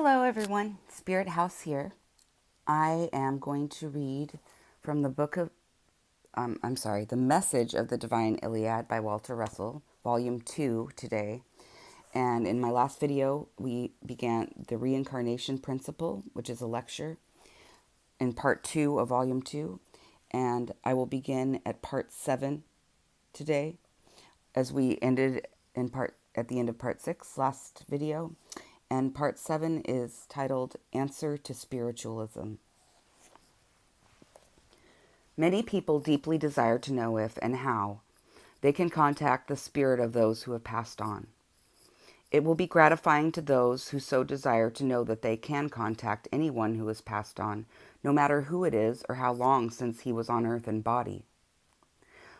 Hello, everyone. Spirit House here. I am going to read from the book of, The Message of the Divine Iliad by Walter Russell, Volume 2 today. And in my last video, we began the reincarnation principle, which is a lecture, in part 2 of Volume 2. And I will begin at part 7 today, as we ended at the end of part 6 last video. And part 7 is titled Answer to Spiritualism. Many people deeply desire to know if and how they can contact the spirit of those who have passed on. It will be gratifying to those who so desire to know that they can contact anyone who has passed on, no matter who it is or how long since he was on earth in body.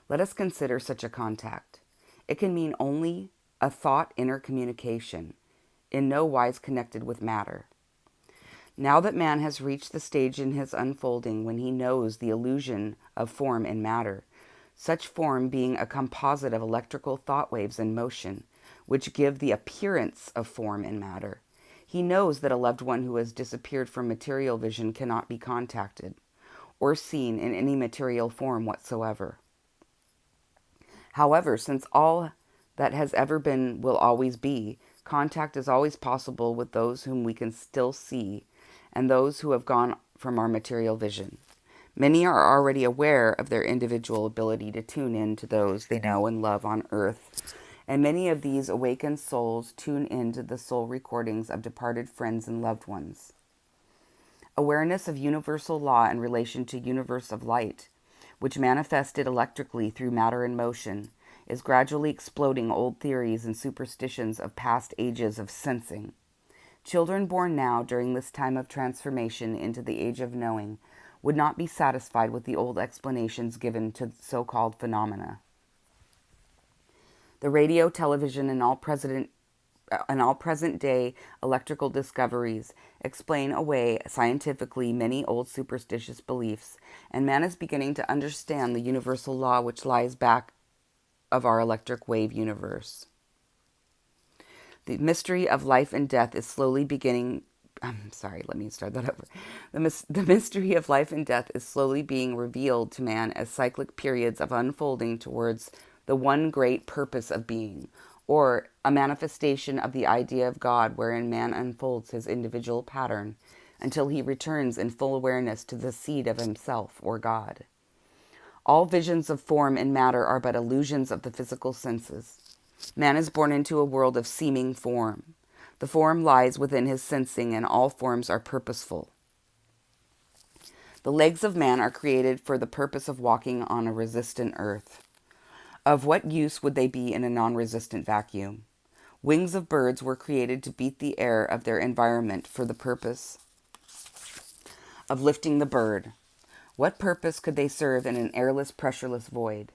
Let us consider such a contact. It can mean only a thought intercommunication, in no wise connected with matter. Now that man has reached the stage in his unfolding when he knows the illusion of form in matter, such form being a composite of electrical thought waves in motion, which give the appearance of form in matter, he knows that a loved one who has disappeared from material vision cannot be contacted or seen in any material form whatsoever. However, since all that has ever been will always be, contact is always possible with those whom we can still see and those who have gone from our material vision. Many are already aware of their individual ability to tune in to those they know and love on earth, and many of these awakened souls tune in to the soul recordings of departed friends and loved ones. Awareness of universal law in relation to universe of light, which manifested electrically through matter and motion, is gradually exploding old theories and superstitions of past ages of sensing. Children born now during this time of transformation into the age of knowing would not be satisfied with the old explanations given to so-called phenomena. The radio, television, and all present-day electrical discoveries explain away scientifically many old superstitious beliefs, and man is beginning to understand the universal law which lies back of our electric wave universe. The mystery of life and death is slowly beginning. The mystery of life and death is slowly being revealed to man as cyclic periods of unfolding towards the one great purpose of being, or a manifestation of the idea of God wherein man unfolds his individual pattern until he returns in full awareness to the seed of himself, or God. All visions of form and matter are but illusions of the physical senses. Man is born into a world of seeming form. The form lies within his sensing, and all forms are purposeful. The legs of man are created for the purpose of walking on a resistant earth. Of what use would they be in a non-resistant vacuum? Wings of birds were created to beat the air of their environment for the purpose of lifting the bird. What purpose could they serve in an airless, pressureless void?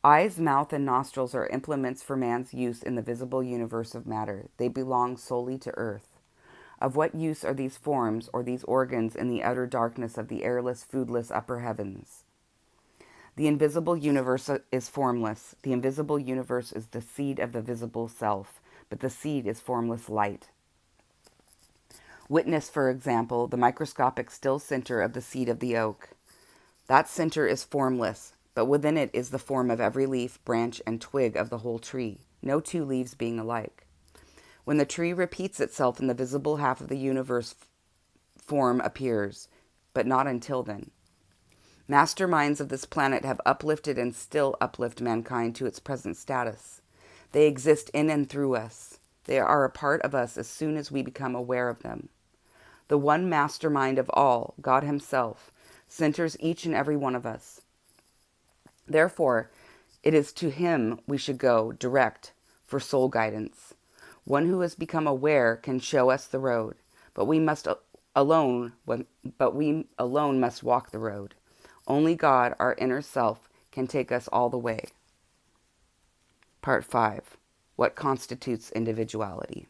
Eyes, mouth, and nostrils are implements for man's use in the visible universe of matter. They belong solely to earth. Of what use are these forms or these organs in the utter darkness of the airless, foodless upper heavens? The invisible universe is formless. The invisible universe is the seed of the visible self, but the seed is formless light. Witness, for example, the microscopic still center of the seed of the oak. That center is formless, but within it is the form of every leaf, branch, and twig of the whole tree, no two leaves being alike. When the tree repeats itself in the visible half of the universe, form appears, but not until then. Masterminds of this planet have uplifted and still uplift mankind to its present status. They exist in and through us. They are a part of us as soon as we become aware of them. The one mastermind of all, God Himself, centers each and every one of us. Therefore, it is to Him we should go direct for soul guidance. One who has become aware can show us the road, but we alone must walk the road. Only God, our inner self, can take us all the way. Part 5. What constitutes individuality?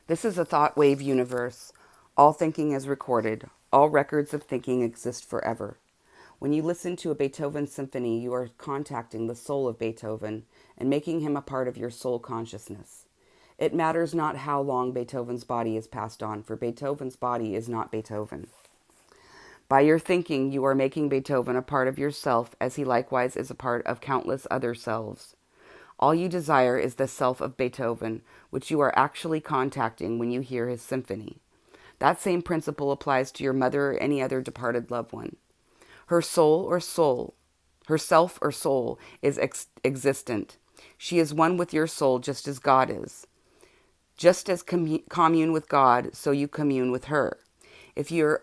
This is a thought wave universe. All thinking is recorded. All records of thinking exist forever. When you listen to a Beethoven symphony, you are contacting the soul of Beethoven and making him a part of your soul consciousness. It matters not how long Beethoven's body is passed on, for Beethoven's body is not Beethoven. By your thinking, you are making Beethoven a part of yourself, as he likewise is a part of countless other selves. All you desire is the self of Beethoven, which you are actually contacting when you hear his symphony. That same principle applies to your mother or any other departed loved one. Herself or soul is existent. She is one with your soul just as God is. Just as commune with God, so you commune with her, if your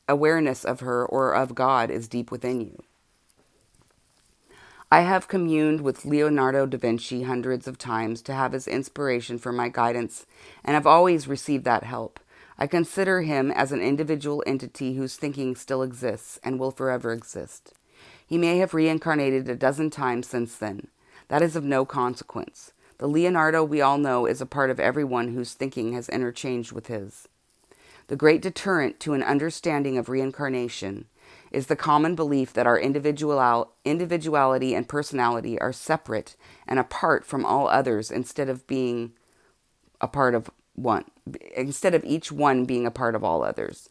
awareness of her or of God is deep within you. I have communed with Leonardo da Vinci hundreds of times to have his inspiration for my guidance, and have always received that help. I consider him as an individual entity whose thinking still exists and will forever exist. He may have reincarnated a dozen times since then. That is of no consequence. The Leonardo we all know is a part of everyone whose thinking has interchanged with his. The great deterrent to an understanding of reincarnation is the common belief that our individuality and personality are separate and apart from all others instead of each one being a part of all others.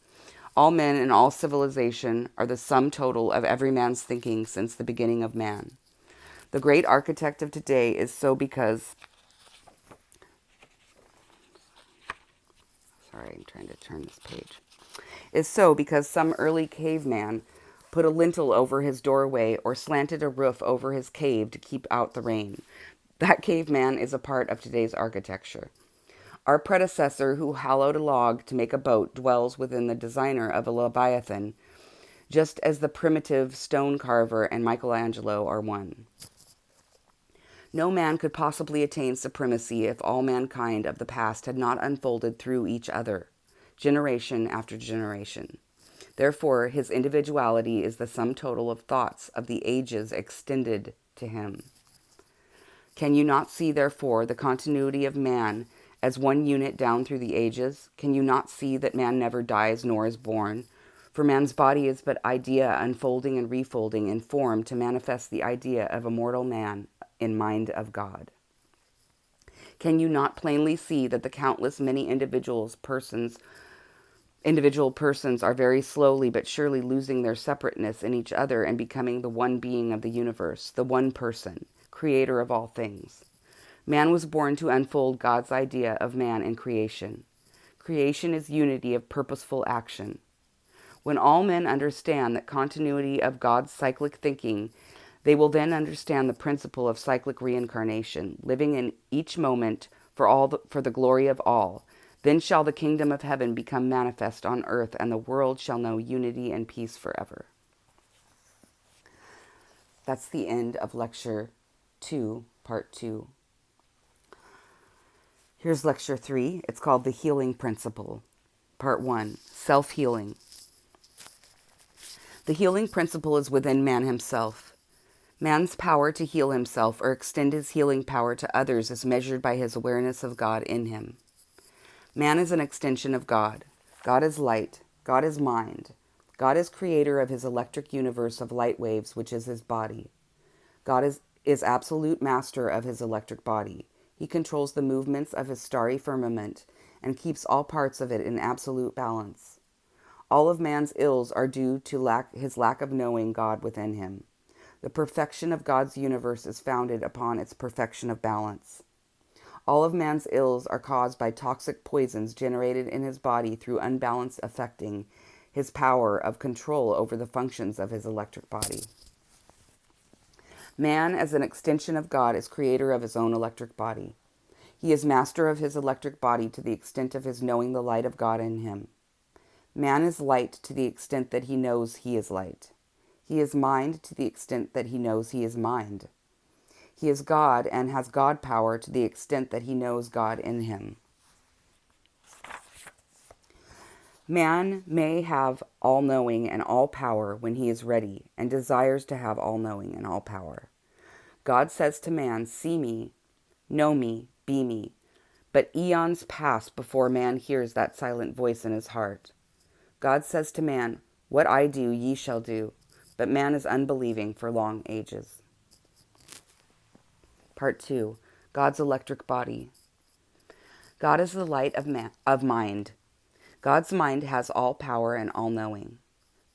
All men and all civilization are the sum total of every man's thinking since the beginning of man. The great architect of today is so because... Sorry, I'm trying to turn this page. Is so because some early caveman put a lintel over his doorway or slanted a roof over his cave to keep out the rain. That caveman is a part of today's architecture. Our predecessor who hollowed a log to make a boat dwells within the designer of a Leviathan, just as the primitive stone carver and Michelangelo are one. No man could possibly attain supremacy if all mankind of the past had not unfolded through each other, generation after generation. Therefore, his individuality is the sum total of thoughts of the ages extended to him. Can you not see, therefore, the continuity of man as one unit down through the ages? Can you not see that man never dies nor is born? For man's body is but idea unfolding and refolding in form to manifest the idea of immortal man in mind of God. Can you not plainly see that the countless many individual persons are very slowly but surely losing their separateness in each other and becoming the one being of the universe, the one person, creator of all things? Man was born to unfold God's idea of man in creation. Creation is unity of purposeful action. When all men understand that continuity of God's cyclic thinking, they will then understand the principle of cyclic reincarnation, living in each moment for the glory of all. Then shall the kingdom of heaven become manifest on earth, and the world shall know unity and peace forever. That's the end of Lecture 2, Part 2. Here's Lecture 3. It's called The Healing Principle. Part 1, Self-Healing. The healing principle is within man himself. Man's power to heal himself or extend his healing power to others is measured by his awareness of God in him. Man is an extension of God. God is light. God is mind. God is creator of his electric universe of light waves, which is his body. God is absolute master of his electric body. He controls the movements of his starry firmament and keeps all parts of it in absolute balance. All of man's ills are due to his lack of knowing God within him. The perfection of God's universe is founded upon its perfection of balance. All of man's ills are caused by toxic poisons generated in his body through unbalance affecting his power of control over the functions of his electric body. Man, as an extension of God, is creator of his own electric body. He is master of his electric body to the extent of his knowing the light of God in him. Man is light to the extent that he knows he is light. He is mind to the extent that he knows he is mind. He is God and has God power to the extent that he knows God in him. Man may have all-knowing and all-power when he is ready and desires to have all-knowing and all-power. God says to man, see me, know me, be me. But eons pass before man hears that silent voice in his heart. God says to man, what I do, ye shall do. But man is unbelieving for long ages. Part 2, God's electric body. God is the light of mind. God's mind has all power and all knowing.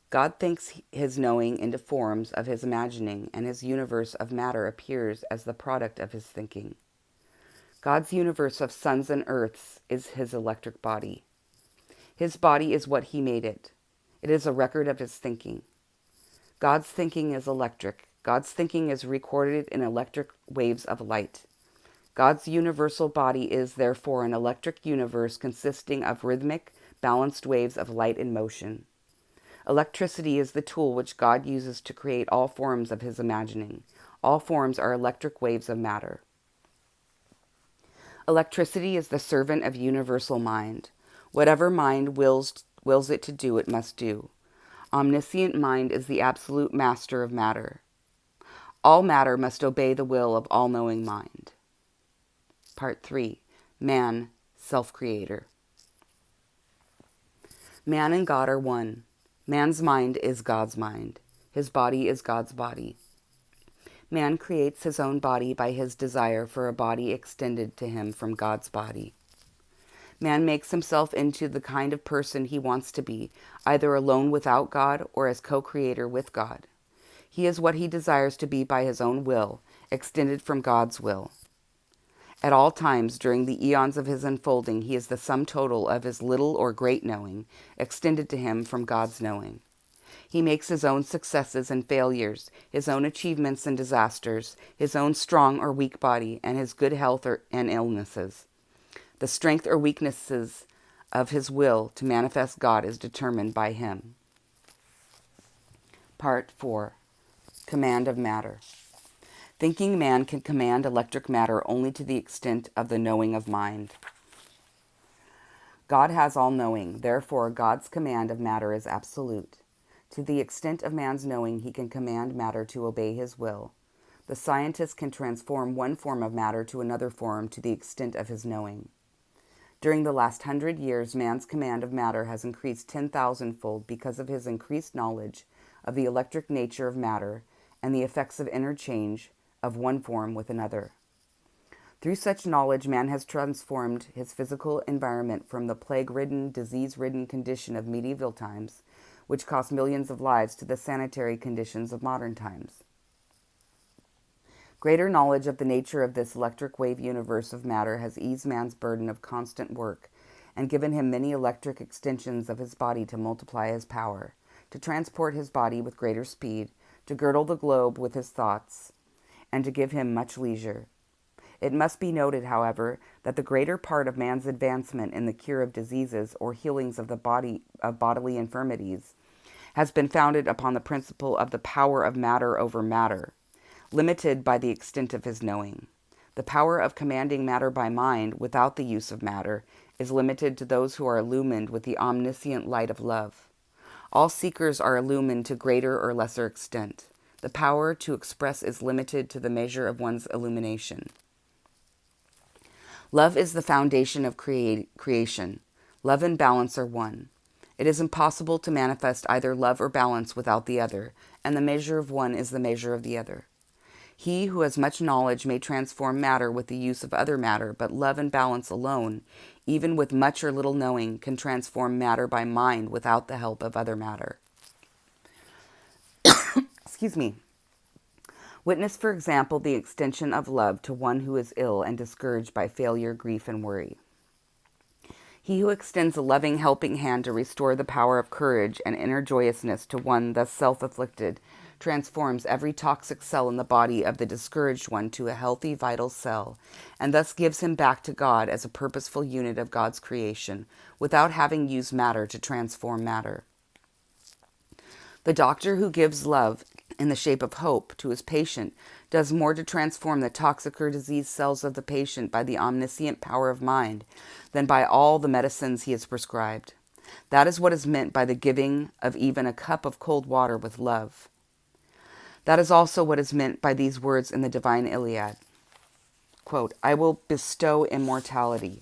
God thinks his knowing into forms of his imagining, and his universe of matter appears as the product of his thinking. God's universe of suns and earths is his electric body. His body is what he made it. It is a record of his thinking. God's thinking is electric. God's thinking is recorded in electric waves of light. God's universal body is, therefore, an electric universe consisting of rhythmic, balanced waves of light in motion. Electricity is the tool which God uses to create all forms of his imagining. All forms are electric waves of matter. Electricity is the servant of universal mind. Whatever mind wills it to do, it must do. Omniscient mind is the absolute master of matter. All matter must obey the will of all-knowing mind. Part 3. Man, self-creator. Man and God are one. Man's mind is God's mind. His body is God's body. Man creates his own body by his desire for a body extended to him from God's body. Man makes himself into the kind of person he wants to be, either alone without God or as co-creator with God. He is what he desires to be by his own will, extended from God's will. At all times during the eons of his unfolding, he is the sum total of his little or great knowing, extended to him from God's knowing. He makes his own successes and failures, his own achievements and disasters, his own strong or weak body, and his good health and illnesses. The strength or weaknesses of his will to manifest God is determined by him. Part 4. Command of matter. Thinking man can command electric matter only to the extent of the knowing of mind. God has all knowing, therefore God's command of matter is absolute. To the extent of man's knowing, he can command matter to obey his will. The scientist can transform one form of matter to another form to the extent of his knowing. During the last 100 years, man's command of matter has increased 10,000-fold because of his increased knowledge of the electric nature of matter and the effects of interchange of one form with another. Through such knowledge, man has transformed his physical environment from the plague-ridden, disease-ridden condition of medieval times, which cost millions of lives, to the sanitary conditions of modern times. Greater knowledge of the nature of this electric wave universe of matter has eased man's burden of constant work and given him many electric extensions of his body to multiply his power, to transport his body with greater speed, to girdle the globe with his thoughts, and to give him much leisure. It must be noted, however, that the greater part of man's advancement in the cure of diseases or healings of bodily infirmities has been founded upon the principle of the power of matter over matter, limited by the extent of his knowing. The power of commanding matter by mind without the use of matter is limited to those who are illumined with the omniscient light of love. All seekers are illumined to greater or lesser extent. The power to express is limited to the measure of one's illumination. Love is the foundation of creation. Love and balance are one. It is impossible to manifest either love or balance without the other, and the measure of one is the measure of the other. He who has much knowledge may transform matter with the use of other matter, but love and balance alone, even with much or little knowing, can transform matter by mind without the help of other matter. Excuse me. Witness, for example, the extension of love to one who is ill and discouraged by failure, grief, and worry. He who extends a loving, helping hand to restore the power of courage and inner joyousness to one thus self-afflicted transforms every toxic cell in the body of the discouraged one to a healthy, vital cell, and thus gives him back to God as a purposeful unit of God's creation, without having used matter to transform matter. The doctor who gives love in the shape of hope to his patient does more to transform the toxic or diseased cells of the patient by the omniscient power of mind than by all the medicines he has prescribed. That is what is meant by the giving of even a cup of cold water with love. That is also what is meant by these words in the divine Iliad. Quote, I will bestow immortality.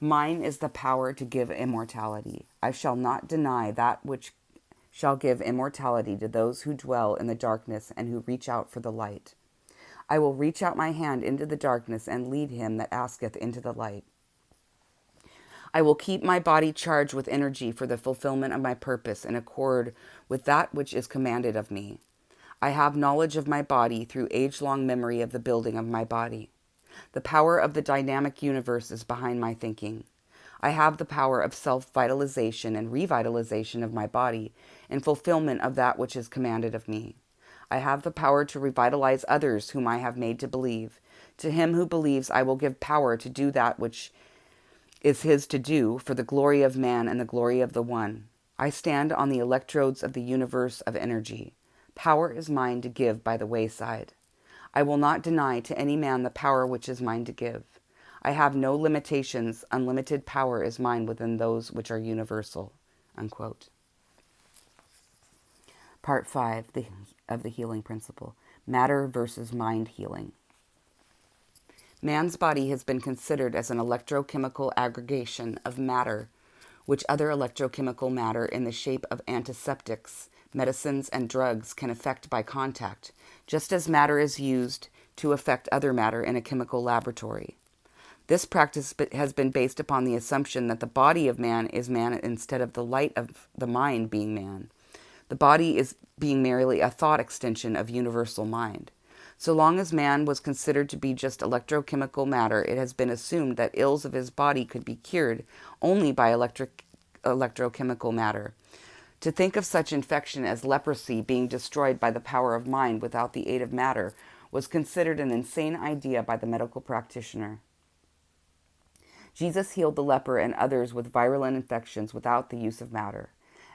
Mine is the power to give immortality. I shall not deny that which shall give immortality to those who dwell in the darkness and who reach out for the light. I will reach out my hand into the darkness and lead him that asketh into the light. I will keep my body charged with energy for the fulfillment of my purpose in accord with that which is commanded of me. I have knowledge of my body through age-long memory of the building of my body. The power of the dynamic universe is behind my thinking. I have the power of self-vitalization and revitalization of my body in fulfillment of that which is commanded of me. I have the power to revitalize others whom I have made to believe. To him who believes, I will give power to do that which is his to do for the glory of man and the glory of the One. I stand on the electrodes of the universe of energy. Power is mine to give by the wayside. I will not deny to any man the power which is mine to give. I have no limitations. Unlimited power is mine within those which are universal." Unquote. Part 5 of the healing principle. Matter versus mind healing. Man's body has been considered as an electrochemical aggregation of matter, which other electrochemical matter in the shape of antiseptics, medicines, and drugs can affect by contact, just as matter is used to affect other matter in a chemical laboratory. This practice has been based upon the assumption that the body of man is man instead of the light of the mind being man. The body is being merely a thought extension of universal mind. So long as man was considered to be just electrochemical matter, it has been assumed that ills of his body could be cured only by electrochemical matter. To think of such infection as leprosy being destroyed by the power of mind without the aid of matter was considered an insane idea by the medical practitioner. Jesus healed the leper and others with virulent infections without the use of matter,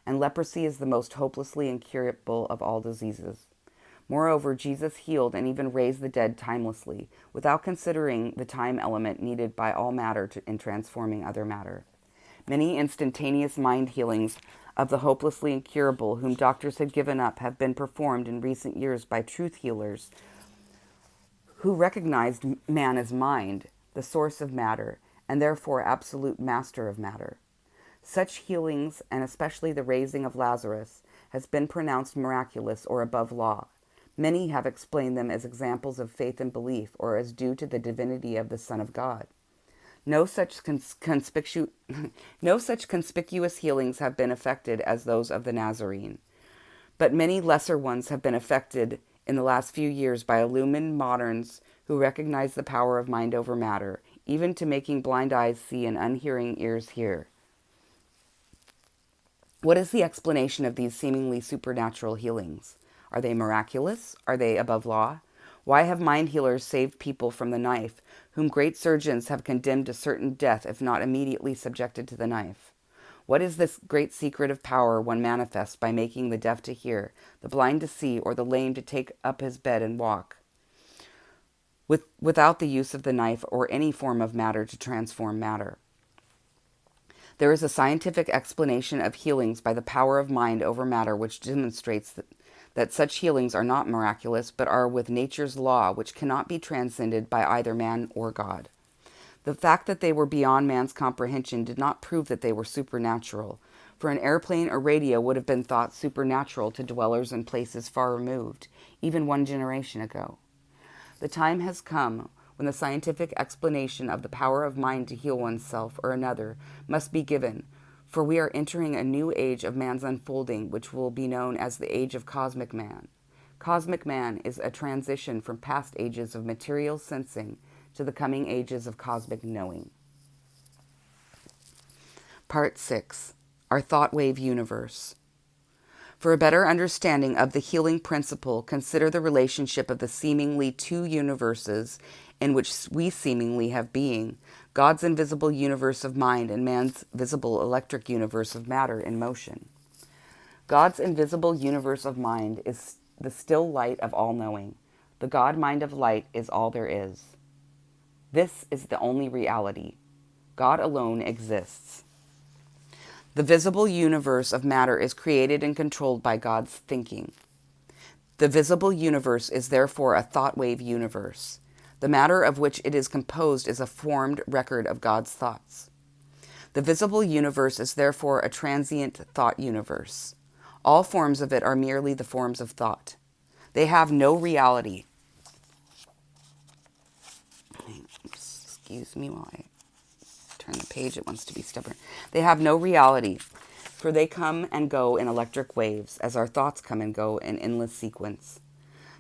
and leprosy is the most hopelessly incurable of all diseases. Moreover, Jesus healed and even raised the dead timelessly, without considering the time element needed by all matter in transforming other matter. Many instantaneous mind healings of the hopelessly incurable whom doctors had given up have been performed in recent years by truth healers who recognized man as mind, the source of matter, and therefore absolute master of matter. Such healings, and especially the raising of Lazarus, has been pronounced miraculous or above law. Many have explained them as examples of faith and belief, or as due to the divinity of the Son of God. No such conspicuous healings have been effected as those of the Nazarene, but many lesser ones have been effected in the last few years by illumined moderns who recognize the power of mind over matter, even to making blind eyes see and unhearing ears hear. What is the explanation of these seemingly supernatural healings? Are they miraculous? Are they above law? Why have mind healers saved people from the knife, whom great surgeons have condemned to certain death if not immediately subjected to the knife? What is this great secret of power one manifests by making the deaf to hear, the blind to see, or the lame to take up his bed and walk, without the use of the knife or any form of matter to transform matter? There is a scientific explanation of healings by the power of mind over matter which demonstrates that such healings are not miraculous, but are with nature's law, which cannot be transcended by either man or God. The fact that they were beyond man's comprehension did not prove that they were supernatural, for an airplane or radio would have been thought supernatural to dwellers in places far removed, even 1 generation ago. The time has come when the scientific explanation of the power of mind to heal oneself or another must be given, for we are entering a new age of man's unfolding, which will be known as the age of cosmic man. Cosmic man is a transition from past ages of material sensing to the coming ages of cosmic knowing. Part 6. Our Thought Wave Universe. For a better understanding of the healing principle, consider the relationship of the seemingly two universes in which we seemingly have being, God's invisible universe of mind and man's visible electric universe of matter in motion. God's invisible universe of mind is the still light of all knowing. The God mind of light is all there is. This is the only reality. God alone exists. The visible universe of matter is created and controlled by God's thinking. The visible universe is therefore a thought wave universe. The matter of which it is composed is a formed record of God's thoughts. The visible universe is therefore a transient thought universe. All forms of it are merely the forms of thought. They have no reality. Excuse me while I turn the page, it wants to be stubborn. They have no reality, for they come and go in electric waves, as our thoughts come and go in endless sequence.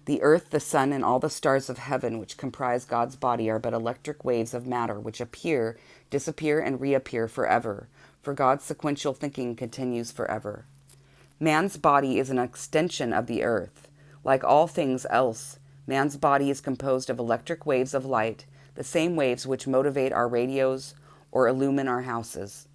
The earth, the sun, and all the stars of heaven which comprise God's body are but electric waves of matter which appear, disappear, and reappear forever, for God's sequential thinking continues forever. Man's body is an extension of the earth. Like all things else, man's body is composed of electric waves of light, the same waves which motivate our radios or illumine our houses.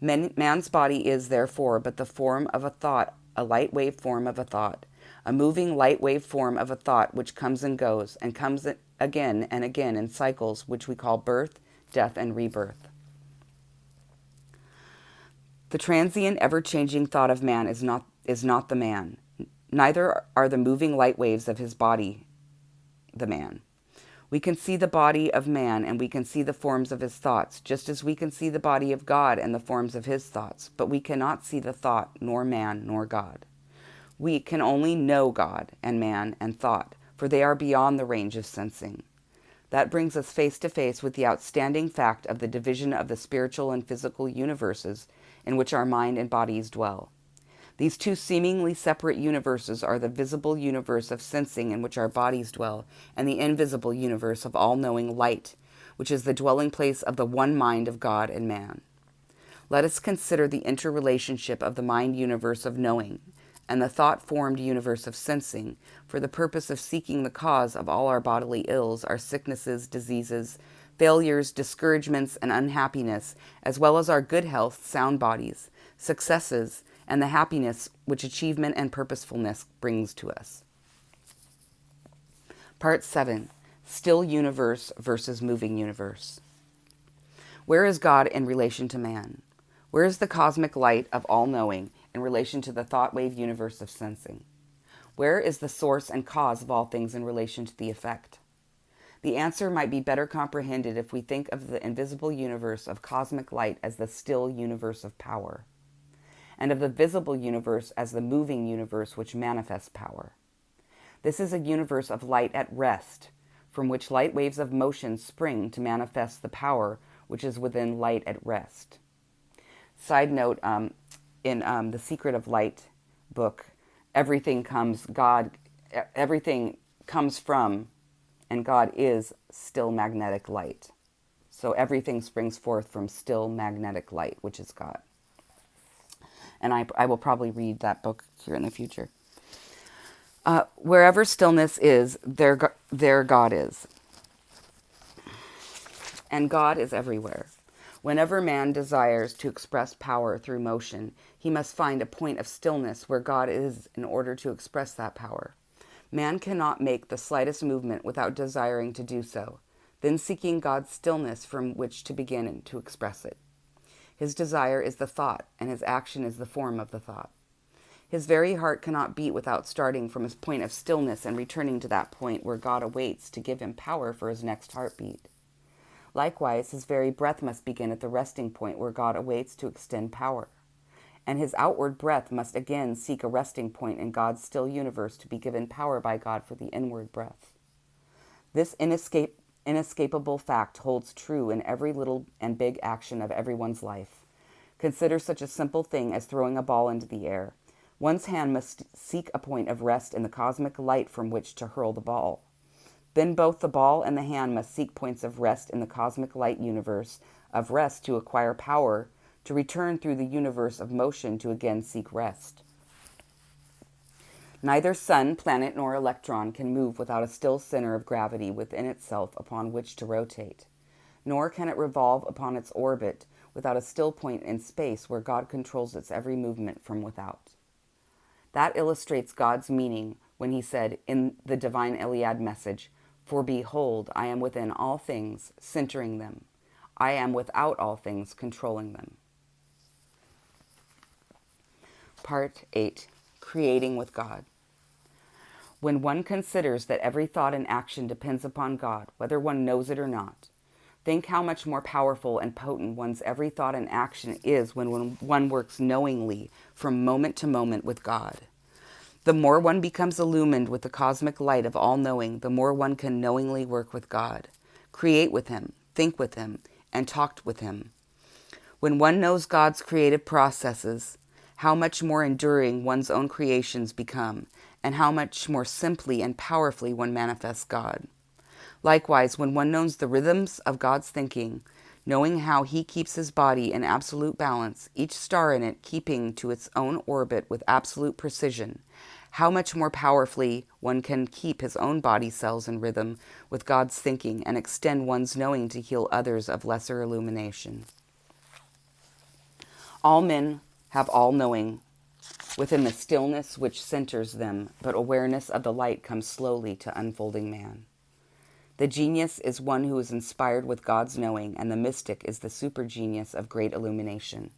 Man's body is, therefore, but the form of a thought, a light wave form of a thought, a moving light wave form of a thought which comes and goes, and comes again and again in cycles which we call birth, death, and rebirth. The transient, ever-changing thought of man is not the man. Neither are the moving light waves of his body the man. We can see the body of man and we can see the forms of his thoughts, just as we can see the body of God and the forms of his thoughts, but we cannot see the thought, nor man, nor God. We can only know God and man and thought, for they are beyond the range of sensing. That brings us face to face with the outstanding fact of the division of the spiritual and physical universes in which our mind and bodies dwell. These two seemingly separate universes are the visible universe of sensing in which our bodies dwell, and the invisible universe of all-knowing light, which is the dwelling place of the one mind of God and man. Let us consider the interrelationship of the mind universe of knowing and the thought-formed universe of sensing for the purpose of seeking the cause of all our bodily ills, our sicknesses, diseases, failures, discouragements, and unhappiness, as well as our good health, sound bodies, successes, and the happiness which achievement and purposefulness brings to us. Part 7. Still universe versus moving universe. Where is God in relation to man? Where is the cosmic light of all-knowing in relation to the thought wave universe of sensing? Where is the source and cause of all things in relation to the effect? The answer might be better comprehended if we think of the invisible universe of cosmic light as the still universe of power, and of the visible universe as the moving universe which manifests power. This is a universe of light at rest, from which light waves of motion spring to manifest the power which is within light at rest. Side note, in the Secret of Light book, everything comes from, and God is still magnetic light. So everything springs forth from still magnetic light, which is God. And I will probably read that book here in the future. Wherever stillness is, there God is. And God is everywhere. Whenever man desires to express power through motion, he must find a point of stillness where God is in order to express that power. Man cannot make the slightest movement without desiring to do so, then seeking God's stillness from which to begin and to express it. His desire is the thought, and his action is the form of the thought. His very heart cannot beat without starting from his point of stillness and returning to that point where God awaits to give him power for his next heartbeat. Likewise, his very breath must begin at the resting point where God awaits to extend power. And his outward breath must again seek a resting point in God's still universe to be given power by God for the inward breath. This inescapable fact holds true in every little and big action of everyone's life. Consider such a simple thing as throwing a ball into the air. One's hand must seek a point of rest in the cosmic light from which to hurl the ball. Then both the ball and the hand must seek points of rest in the cosmic light universe of rest to acquire power, to return through the universe of motion to again seek rest. Neither sun, planet, nor electron can move without a still center of gravity within itself upon which to rotate, nor can it revolve upon its orbit without a still point in space where God controls its every movement from without. That illustrates God's meaning when he said in the divine Iliad message, "For behold, I am within all things, centering them. I am without all things, controlling them." Part 8. Creating with God. When one considers that every thought and action depends upon God, whether one knows it or not, think how much more powerful and potent one's every thought and action is when one works knowingly from moment to moment with God. The more one becomes illumined with the cosmic light of all-knowing, the more one can knowingly work with God, create with him, think with him, and talk with him. When one knows God's creative processes, how much more enduring one's own creations become, and how much more simply and powerfully one manifests God. Likewise, when one knows the rhythms of God's thinking, knowing how he keeps his body in absolute balance, each star in it keeping to its own orbit with absolute precision, how much more powerfully one can keep his own body cells in rhythm with God's thinking and extend one's knowing to heal others of lesser illumination. All men have all knowing within the stillness which centers them, but awareness of the light comes slowly to unfolding man. The genius is one who is inspired with God's knowing, and the mystic is the supergenius of great illumination.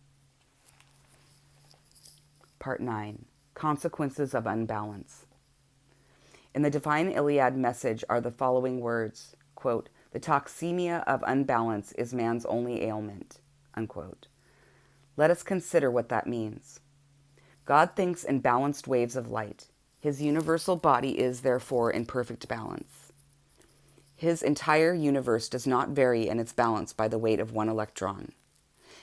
Part 9. Consequences of Unbalance. In the divine Iliad message are the following words, quote, "The toxemia of unbalance is man's only ailment," unquote. Let us consider what that means. God thinks in balanced waves of light. His universal body is, therefore, in perfect balance. His entire universe does not vary in its balance by the weight of one electron.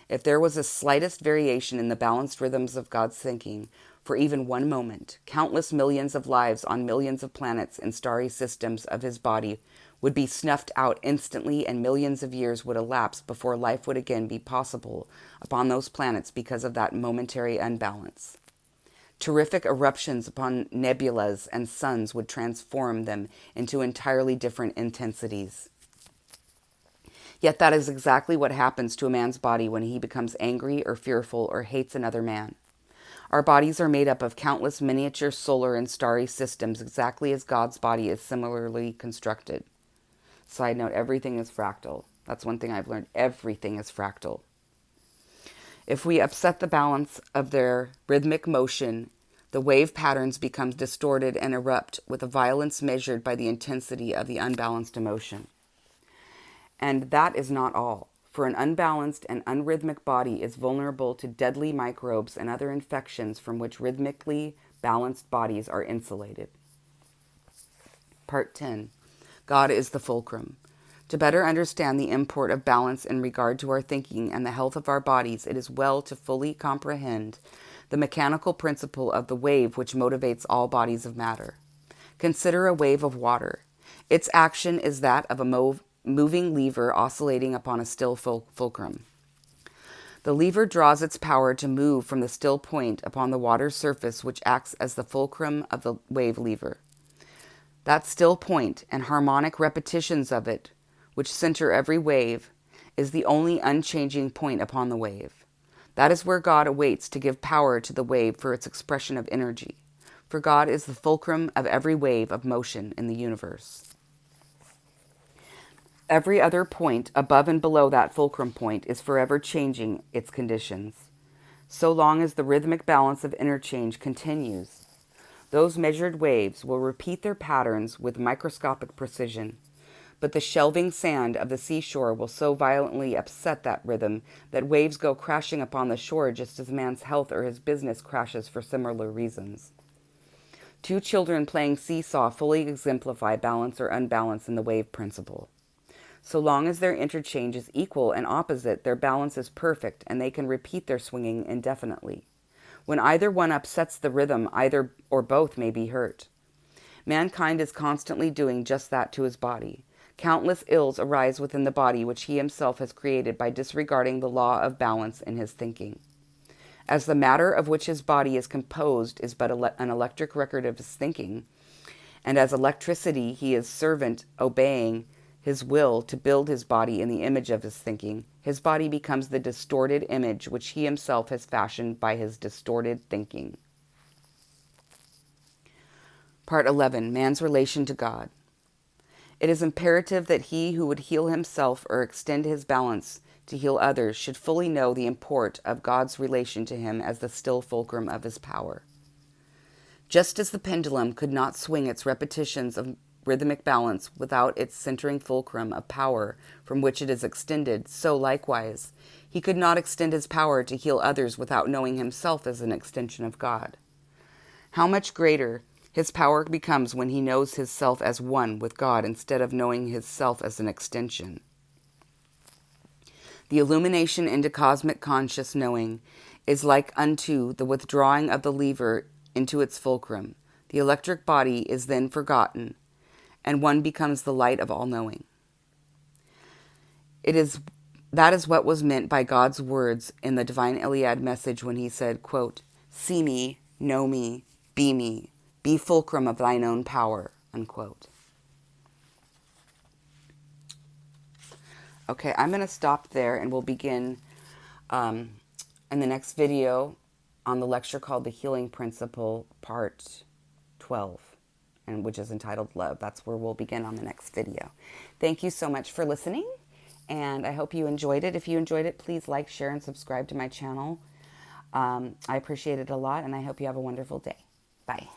If there was the slightest variation in the balanced rhythms of God's thinking, for even one moment, countless millions of lives on millions of planets and starry systems of his body would be snuffed out instantly, and millions of years would elapse before life would again be possible upon those planets because of that momentary unbalance. Terrific eruptions upon nebulas and suns would transform them into entirely different intensities. Yet that is exactly what happens to a man's body when he becomes angry or fearful or hates another man. Our bodies are made up of countless miniature solar and starry systems, exactly as God's body is similarly constructed. Side note, everything is fractal. That's one thing I've learned. Everything is fractal. If we upset the balance of their rhythmic motion, the wave patterns become distorted and erupt with a violence measured by the intensity of the unbalanced emotion. And that is not all, for an unbalanced and unrhythmic body is vulnerable to deadly microbes and other infections from which rhythmically balanced bodies are insulated. Part 10. God is the fulcrum. To better understand the import of balance in regard to our thinking and the health of our bodies, it is well to fully comprehend the mechanical principle of the wave which motivates all bodies of matter. Consider a wave of water. Its action is that of a moving lever oscillating upon a still fulcrum. The lever draws its power to move from the still point upon the water's surface, which acts as the fulcrum of the wave lever. That still point and harmonic repetitions of it, which center every wave, is the only unchanging point upon the wave. That is where God awaits to give power to the wave for its expression of energy, for God is the fulcrum of every wave of motion in the universe. Every other point above and below that fulcrum point is forever changing its conditions. So long as the rhythmic balance of interchange continues, those measured waves will repeat their patterns with microscopic precision, but the shelving sand of the seashore will so violently upset that rhythm that waves go crashing upon the shore just as man's health or his business crashes for similar reasons. Two children playing seesaw fully exemplify balance or unbalance in the wave principle. So long as their interchange is equal and opposite, their balance is perfect and they can repeat their swinging indefinitely. When either one upsets the rhythm, either or both may be hurt. Mankind is constantly doing just that to his body. Countless ills arise within the body which he himself has created by disregarding the law of balance in his thinking. As the matter of which his body is composed is but an electric record of his thinking, and as electricity he is servant obeying his will to build his body in the image of his thinking, his body becomes the distorted image which he himself has fashioned by his distorted thinking. Part 11. Man's relation to God. It is imperative that he who would heal himself or extend his balance to heal others should fully know the import of God's relation to him as the still fulcrum of his power. Just as the pendulum could not swing its repetitions of rhythmic balance without its centering fulcrum of power from which it is extended, so likewise, he could not extend his power to heal others without knowing himself as an extension of God. How much greater his power becomes when he knows his self as one with God instead of knowing his self as an extension. The illumination into cosmic conscious knowing is like unto the withdrawing of the lever into its fulcrum. The electric body is then forgotten, and one becomes the light of all knowing. That is what was meant by God's words in the divine Iliad message when he said, quote, "See me, know me, be fulcrum of thine own power," unquote. Okay, I'm going to stop there, and we'll begin in the next video on the lecture called The Healing Principle, Part 12, and which is entitled Love. That's where we'll begin on the next video. Thank you so much for listening, and I hope you enjoyed it. If you enjoyed it, please like, share, and subscribe to my channel. I appreciate it a lot, and I hope you have a wonderful day. Bye.